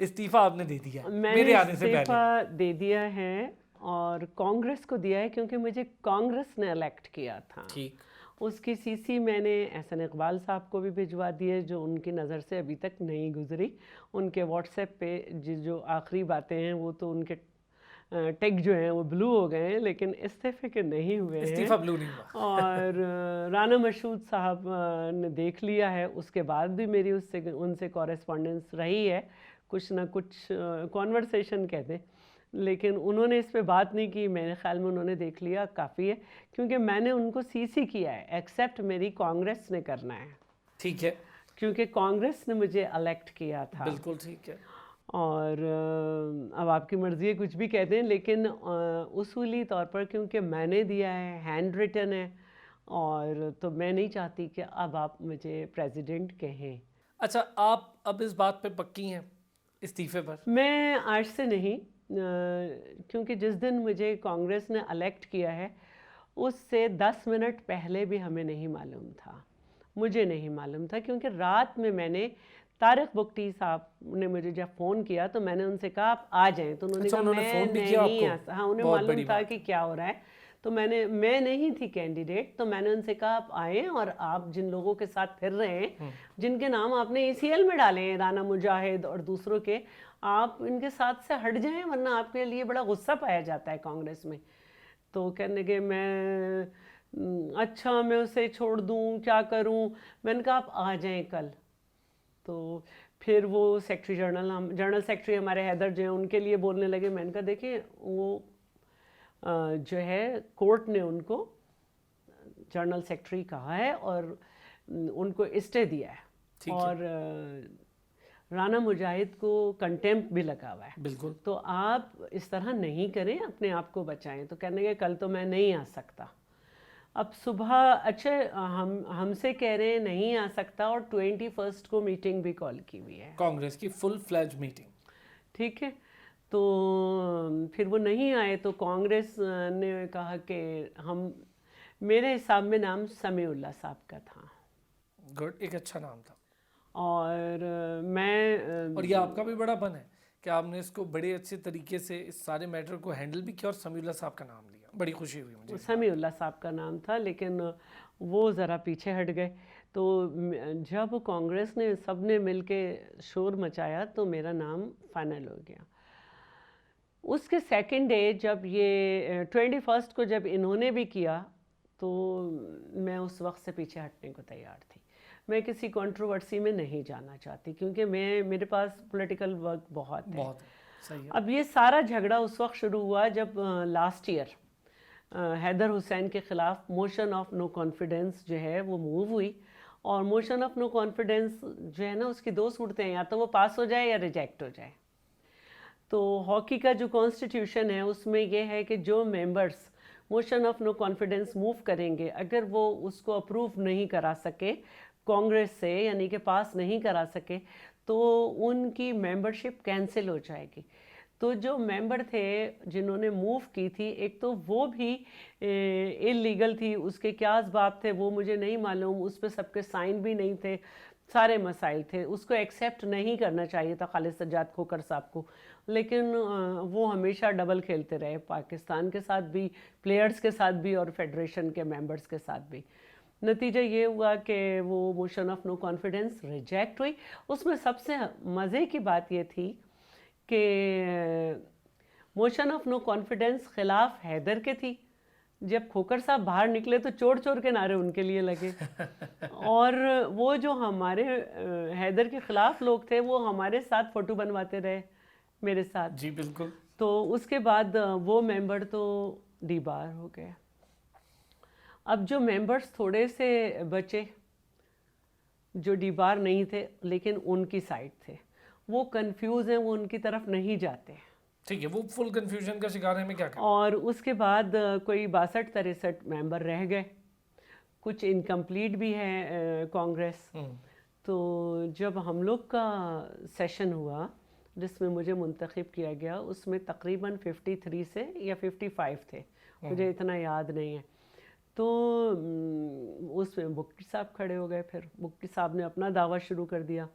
استعفیٰ آپ نے دے دیا میں میرے نے آنے سے پہلے؟ استعفیٰ دے دیا ہے اور کانگریس کو دیا ہے کیونکہ مجھے کانگریس نے الیکٹ کیا تھا. ٹھیک. اس کی سی سی میں نے احسن اقبال صاحب کو بھی بھجوا دی ہے جو ان کی نظر سے ابھی تک نہیں گزری. ان کے واٹس ایپ پہ جو آخری باتیں ہیں وہ تو ان کے ٹیگ جو ہیں وہ بلو ہو گئے ہیں لیکن استعفے کے نہیں ہوئے ہیں. استعفیٰ بلو نہیں ہوا. اور رانا مشہود صاحب نے دیکھ لیا ہے. اس کے بعد بھی میری ان سے کورسپونڈنس رہی ہے, کچھ نہ کچھ کانورسیشن کہتے ہیں, لیکن انہوں نے اس پہ بات نہیں کی. میرے خیال میں انہوں نے دیکھ لیا کافی ہے کیونکہ میں نے ان کو سی سی کیا ہے, ایکسیپٹ میری کانگریس نے کرنا ہے. ٹھیک ہے, کیونکہ کانگریس نے مجھے الیکٹ کیا تھا. بالکل ٹھیک ہے. اور اب آپ کی مرضی ہے کچھ بھی کہتے ہیں, لیکن اصولی طور پر کیونکہ میں نے دیا ہے, ہینڈ ریٹن ہے, اور تو میں نہیں چاہتی کہ اب آپ مجھے پریزیڈنٹ کہیں. اچھا, آپ اب اس بات پہ پکی ہیں استعفے پر؟ میں آج سے نہیں, کیونکہ جس دن مجھے کانگریس نے الیکٹ کیا ہے اس سے 10 منٹ پہلے بھی ہمیں نہیں معلوم تھا, مجھے نہیں معلوم تھا. کیونکہ رات میں نے طارق بگٹی صاحب نے مجھے جب فون کیا تو میں نے ان سے کہا آپ آ جائیں, تو انہوں نے کہا میں نہیں آ سکتا. ہاں, انہیں معلوم تھا کہ کیا ہو رہا ہے, تو میں نہیں تھی کینڈیڈیٹ, تو میں نے ان سے کہا آپ آئیں اور آپ جن لوگوں کے ساتھ پھر رہے ہیں, جن کے نام آپ نے ECL میں ڈالے ہیں, رانا مجاہد اور دوسروں کے, آپ ان کے ساتھ سے ہٹ جائیں ورنہ آپ کے لیے بڑا غصہ پایا جاتا ہے کانگریس میں. تو کہنے کہ میں اچھا میں اسے چھوڑ دوں, کیا کروں. میں نے کہا آپ آ جائیں کل. تو پھر وہ سیکٹری جنرل سیکٹری ہمارے حیدر جو ہیں ان کے لیے بولنے لگے. میں نے کہا دیکھیں وہ جو ہے کورٹ نے ان کو جنرل سیکٹری کہا ہے اور ان کو اسٹے دیا ہے, اور رانا مجاہد کو کنٹیمپٹ بھی لگا ہوا ہے. بالکل. تو آپ اس طرح نہیں کریں, اپنے آپ کو بچائیں. تو کہنے کہ کل تو میں نہیں آ سکتا. اب صبح اچھا ہم سے کہہ رہے ہیں نہیں آ سکتا, اور 21 کو میٹنگ بھی کال کی ہوئی ہے, کانگریس کی فل فلیج میٹنگ. ٹھیک ہے. تو پھر وہ نہیں آئے تو کانگریس نے کہا کہ میرے حساب میں نام سمیع اللہ صاحب کا تھا. گڈ, ایک اچھا نام تھا. اور میں اور یہ آپ کا بھی بڑا بن ہے کہ آپ نے اس کو بڑے اچھے طریقے سے اس سارے میٹر کو ہینڈل بھی کیا اور سمیع اللہ صاحب کا نام لیا. بڑی خوشی ہوئی مجھے. سمیع اللہ صاحب کا نام تھا لیکن وہ ذرا پیچھے ہٹ گئے. تو جب کانگریس نے سب نے مل کے شور مچایا تو میرا نام فائنل ہو گیا. اس کے سیکنڈ ڈے جب یہ 21 کو جب انہوں نے بھی کیا تو میں اس وقت سے پیچھے ہٹنے کو تیار تھی. میں کسی کنٹروورسی میں نہیں جانا چاہتی کیونکہ میرے پاس پولیٹیکل ورک بہت ہے. صحیح ہے. اب یہ سارا جھگڑا اس وقت شروع ہوا جب لاسٹ ایئر حیدر حسین کے خلاف موشن آف نو کانفیڈنس جو ہے وہ موو ہوئی. اور موشن آف نو کانفیڈنس جو ہے نا اس کی 2 صورتیں ہیں, یا تو وہ پاس ہو جائے یا ریجیکٹ ہو جائے. تو ہاکی کا جو کانسٹیٹیوشن ہے اس میں یہ ہے کہ جو members motion of no confidence move کریں گے, اگر وہ اس کو اپروو نہیں کرا سکے کانگریس سے, یعنی کہ پاس نہیں کرا سکے, تو ان کی ممبرشپ کینسل ہو جائے گی. تو جو ممبر تھے جنہوں نے موو کی تھی, ایک تو وہ بھی انلیگل تھی, اس کے کیا اسباب تھے وہ مجھے نہیں معلوم, اس پہ سب کے سائن بھی نہیں تھے, سارے مسائل تھے, اس کو ایکسیپٹ نہیں کرنا چاہیے تھا خالد سجاد کھوکھر صاحب کو. لیکن وہ ہمیشہ ڈبل کھیلتے رہے, پاکستان کے ساتھ بھی, پلیئرز کے ساتھ بھی, اور فیڈریشن کے ممبرز کے ساتھ بھی. نتیجہ یہ ہوا کہ وہ motion of no confidence reject ہوئی. اس میں سب سے مزے کی بات یہ تھی کہ موشن آف نو کانفیڈنس خلاف حیدر کے تھی. جب کھوکھر صاحب باہر نکلے تو چور چور کے نعرے ان کے لیے لگے, اور وہ جو ہمارے حیدر کے خلاف لوگ تھے وہ ہمارے ساتھ فوٹو بنواتے رہے میرے ساتھ. جی بالکل. تو اس کے بعد وہ ممبر تو ڈی بار ہو گئے. اب جو ممبرز تھوڑے سے بچے جو ڈی بار نہیں تھے لیکن ان کی سائڈ تھے, وہ کنفیوز ہیں, وہ ان کی طرف نہیں جاتے. ٹھیک ہے, وہ فل کنفیوژن کا شکار ہے. میں کیا کروں. اور اس کے بعد کوئی 62-63 ممبر رہ گئے, کچھ انکمپلیٹ بھی ہے کانگریس. تو جب ہم لوگ کا سیشن ہوا جس میں مجھے منتخب کیا گیا, اس میں تقریباً 53 سے یا 55 تھے, مجھے اتنا یاد نہیں ہے. تو اس میں بگٹی صاحب کھڑے ہو گئے. پھر بگٹی صاحب نے اپنا دعویٰ شروع کر دیا.